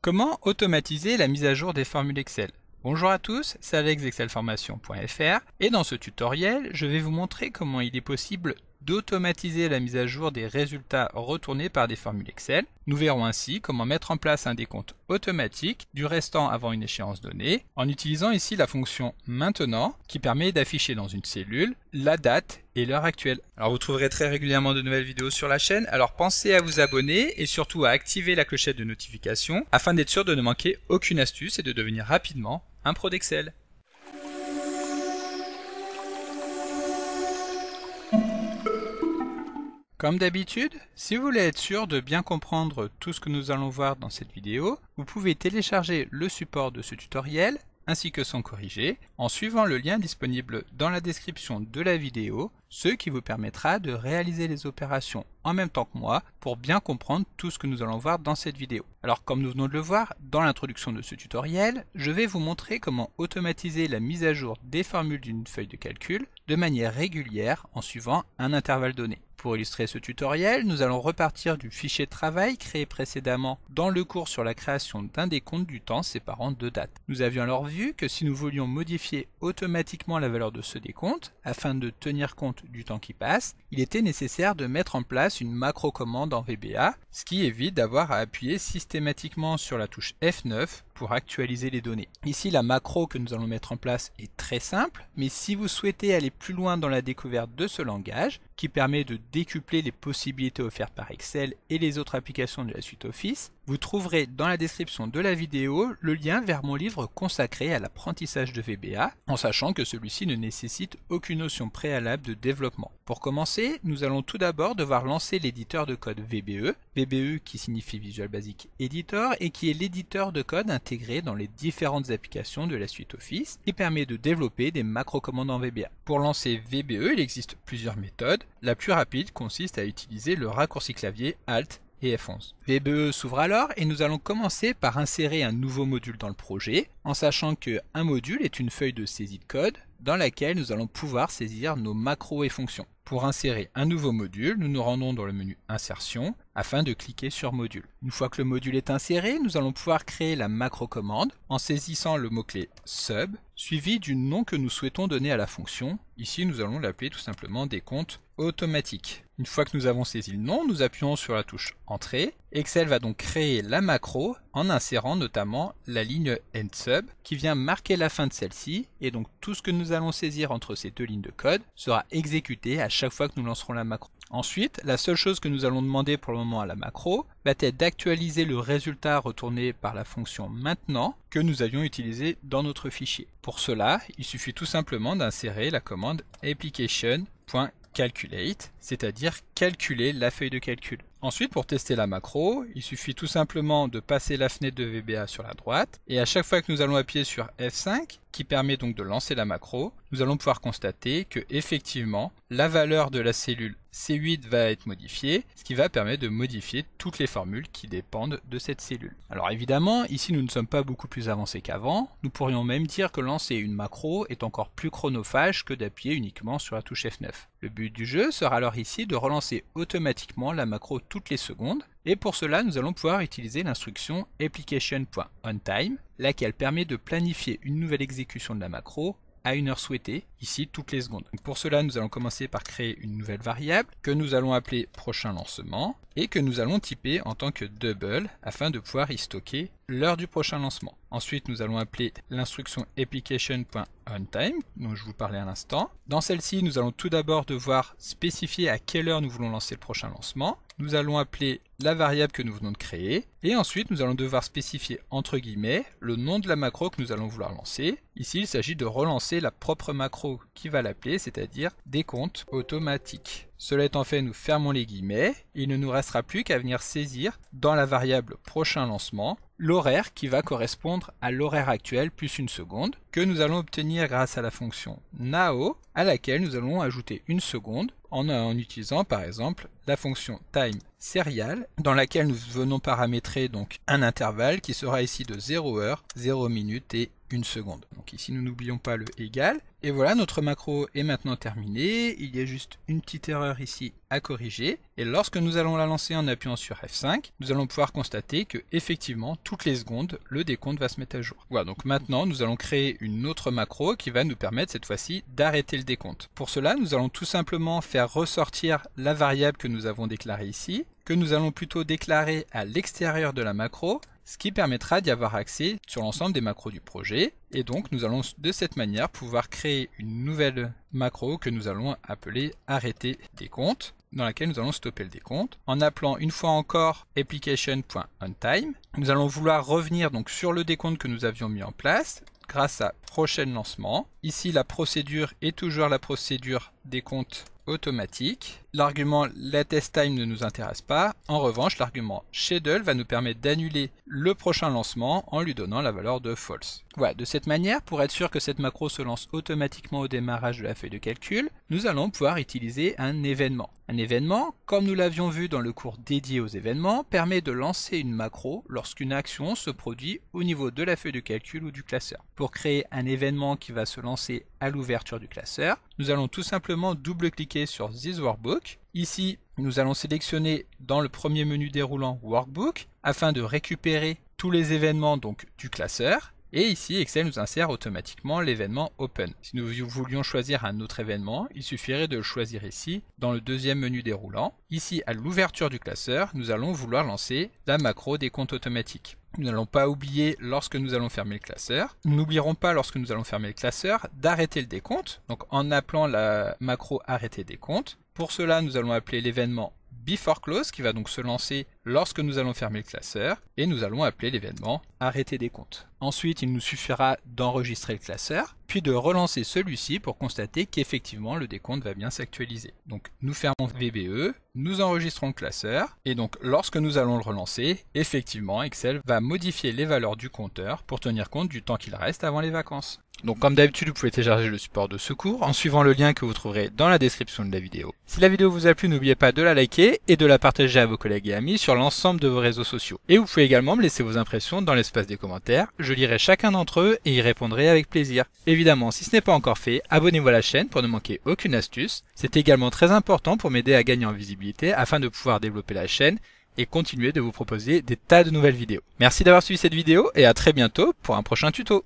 Comment automatiser la mise à jour des formules Excel? Bonjour à tous, c'est Alex d'excelformation.fr et dans ce tutoriel, je vais vous montrer comment il est possible d'automatiser la mise à jour des résultats retournés par des formules Excel. Nous verrons ainsi comment mettre en place un décompte automatique du restant avant une échéance donnée en utilisant ici la fonction maintenant qui permet d'afficher dans une cellule la date et l'heure actuelle. Alors vous trouverez très régulièrement de nouvelles vidéos sur la chaîne, alors pensez à vous abonner et surtout à activer la clochette de notification afin d'être sûr de ne manquer aucune astuce et de devenir rapidement un pro d'Excel. Comme d'habitude, si vous voulez être sûr de bien comprendre tout ce que nous allons voir dans cette vidéo, vous pouvez télécharger le support de ce tutoriel ainsi que son corrigé en suivant le lien disponible dans la description de la vidéo, ce qui vous permettra de réaliser les opérations en même temps que moi pour bien comprendre tout ce que nous allons voir dans cette vidéo. Alors comme nous venons de le voir dans l'introduction de ce tutoriel, je vais vous montrer comment automatiser la mise à jour des formules d'une feuille de calcul de manière régulière en suivant un intervalle donné. Pour illustrer ce tutoriel, nous allons repartir du fichier de travail créé précédemment dans le cours sur la création d'un décompte du temps séparant deux dates. Nous avions alors vu que si nous voulions modifier automatiquement la valeur de ce décompte, afin de tenir compte du temps qui passe, il était nécessaire de mettre en place une macro-commande en VBA, ce qui évite d'avoir à appuyer systématiquement sur la touche F9 pour actualiser les données. Ici, la macro que nous allons mettre en place est très simple, mais si vous souhaitez aller plus loin dans la découverte de ce langage, qui permet de décupler les possibilités offertes par Excel et les autres applications de la suite Office, vous trouverez dans la description de la vidéo le lien vers mon livre consacré à l'apprentissage de VBA, en sachant que celui-ci ne nécessite aucune notion préalable de développement. Pour commencer, nous allons tout d'abord devoir lancer l'éditeur de code VBE, VBE qui signifie Visual Basic Editor et qui est l'éditeur de code intégré dans les différentes applications de la suite Office qui permet de développer des macro-commandes en VBA. Pour lancer VBE, il existe plusieurs méthodes. La plus rapide consiste à utiliser le raccourci clavier Alt et F11. VBE s'ouvre alors et nous allons commencer par insérer un nouveau module dans le projet en sachant qu'un module est une feuille de saisie de code dans laquelle nous allons pouvoir saisir nos macros et fonctions. Pour insérer un nouveau module, nous nous rendons dans le menu Insertion afin de cliquer sur Module. Une fois que le module est inséré, nous allons pouvoir créer la macro-commande en saisissant le mot-clé Sub suivi du nom que nous souhaitons donner à la fonction. Ici, nous allons l'appeler tout simplement décompte automatique. Une fois que nous avons saisi le nom, nous appuyons sur la touche Entrée. Excel va donc créer la macro en insérant notamment la ligne EndSub qui vient marquer la fin de celle-ci et donc tout ce que nous allons saisir entre ces deux lignes de code sera exécuté à chaque fois que nous lancerons la macro. Ensuite, la seule chose que nous allons demander pour le moment à la macro va être d'actualiser le résultat retourné par la fonction maintenant que nous avions utilisé dans notre fichier. Pour cela, il suffit tout simplement d'insérer la commande application.calculate, c'est-à-dire calculer la feuille de calcul. Ensuite, pour tester la macro, il suffit tout simplement de passer la fenêtre de VBA sur la droite et à chaque fois que nous allons appuyer sur F5, qui permet donc de lancer la macro, nous allons pouvoir constater que effectivement la valeur de la cellule C8 va être modifiée, ce qui va permettre de modifier toutes les formules qui dépendent de cette cellule. Alors évidemment, ici nous ne sommes pas beaucoup plus avancés qu'avant, nous pourrions même dire que lancer une macro est encore plus chronophage que d'appuyer uniquement sur la touche F9. Le but du jeu sera alors ici de relancer automatiquement la macro toutes les secondes, et pour cela nous allons pouvoir utiliser l'instruction application.onTime, laquelle permet de planifier une nouvelle exécution de la macro à une heure souhaitée, ici toutes les secondes. Donc pour cela, nous allons commencer par créer une nouvelle variable que nous allons appeler prochain lancement et que nous allons typer en tant que double afin de pouvoir y stocker l'heure du prochain lancement. Ensuite, nous allons appeler l'instruction application.onTime, dont je vous parlais à l'instant. Dans celle-ci, nous allons tout d'abord devoir spécifier à quelle heure nous voulons lancer le prochain lancement. Nous allons appeler la variable que nous venons de créer et ensuite nous allons devoir spécifier entre guillemets le nom de la macro que nous allons vouloir lancer. Ici il s'agit de relancer la propre macro qui va l'appeler, c'est-à-dire décompte automatique. Cela étant fait, nous fermons les guillemets et il ne nous restera plus qu'à venir saisir dans la variable prochain lancement l'horaire qui va correspondre à l'horaire actuel plus une seconde que nous allons obtenir grâce à la fonction now à laquelle nous allons ajouter une seconde en utilisant par exemple la fonction time serial dans laquelle nous venons paramétrer donc un intervalle qui sera ici de 0 heure, 0 minute et 1 seconde. Donc ici nous n'oublions pas le égal. Et voilà, notre macro est maintenant terminée. Il y a juste une petite erreur ici à corriger. Et lorsque nous allons la lancer en appuyant sur F5, nous allons pouvoir constater que effectivement toutes les secondes, le décompte va se mettre à jour. Voilà, donc maintenant nous allons créer une autre macro qui va nous permettre cette fois-ci d'arrêter le décompte. Pour cela, nous allons tout simplement faire ressortir la variable que nous avons déclarée ici, que nous allons plutôt déclarer à l'extérieur de la macro, ce qui permettra d'y avoir accès sur l'ensemble des macros du projet. Et donc nous allons de cette manière pouvoir créer une nouvelle macro que nous allons appeler arrêter décompte, dans laquelle nous allons stopper le décompte. En appelant une fois encore application.onTime, nous allons vouloir revenir donc sur le décompte que nous avions mis en place grâce à prochain lancement. Ici la procédure est toujours la procédure décompte automatique. L'argument latest_time ne nous intéresse pas. En revanche, l'argument schedule va nous permettre d'annuler le prochain lancement en lui donnant la valeur de false. Voilà, de cette manière, pour être sûr que cette macro se lance automatiquement au démarrage de la feuille de calcul, nous allons pouvoir utiliser un événement. Un événement, comme nous l'avions vu dans le cours dédié aux événements, permet de lancer une macro lorsqu'une action se produit au niveau de la feuille de calcul ou du classeur. Pour créer un événement qui va se lancer à l'ouverture du classeur, nous allons tout simplement double-cliquer sur This Workbook. Ici, nous allons sélectionner dans le premier menu déroulant Workbook afin de récupérer tous les événements donc du classeur. Et ici, Excel nous insère automatiquement l'événement Open. Si nous voulions choisir un autre événement, il suffirait de le choisir ici, dans le deuxième menu déroulant. Ici, à l'ouverture du classeur, nous allons vouloir lancer la macro décompte automatique. Nous n'allons pas oublier lorsque nous allons fermer le classeur. Nous n'oublierons pas lorsque nous allons fermer le classeur d'arrêter le décompte, donc en appelant la macro arrêter décompte. Pour cela, nous allons appeler l'événement Before Close qui va donc se lancer lorsque nous allons fermer le classeur et nous allons appeler l'événement arrêter décompte. Ensuite, il nous suffira d'enregistrer le classeur puis de relancer celui-ci pour constater qu'effectivement le décompte va bien s'actualiser. Donc nous fermons VBE, nous enregistrons le classeur et donc lorsque nous allons le relancer, effectivement Excel va modifier les valeurs du compteur pour tenir compte du temps qu'il reste avant les vacances. Donc comme d'habitude, vous pouvez télécharger le support de ce cours en suivant le lien que vous trouverez dans la description de la vidéo. Si la vidéo vous a plu, n'oubliez pas de la liker et de la partager à vos collègues et amis sur l'ensemble de vos réseaux sociaux. Et vous pouvez également me laisser vos impressions dans l'espace des commentaires, je lirai chacun d'entre eux et y répondrai avec plaisir. Évidemment, si ce n'est pas encore fait, abonnez-vous à la chaîne pour ne manquer aucune astuce. C'est également très important pour m'aider à gagner en visibilité afin de pouvoir développer la chaîne et continuer de vous proposer des tas de nouvelles vidéos. Merci d'avoir suivi cette vidéo et à très bientôt pour un prochain tuto.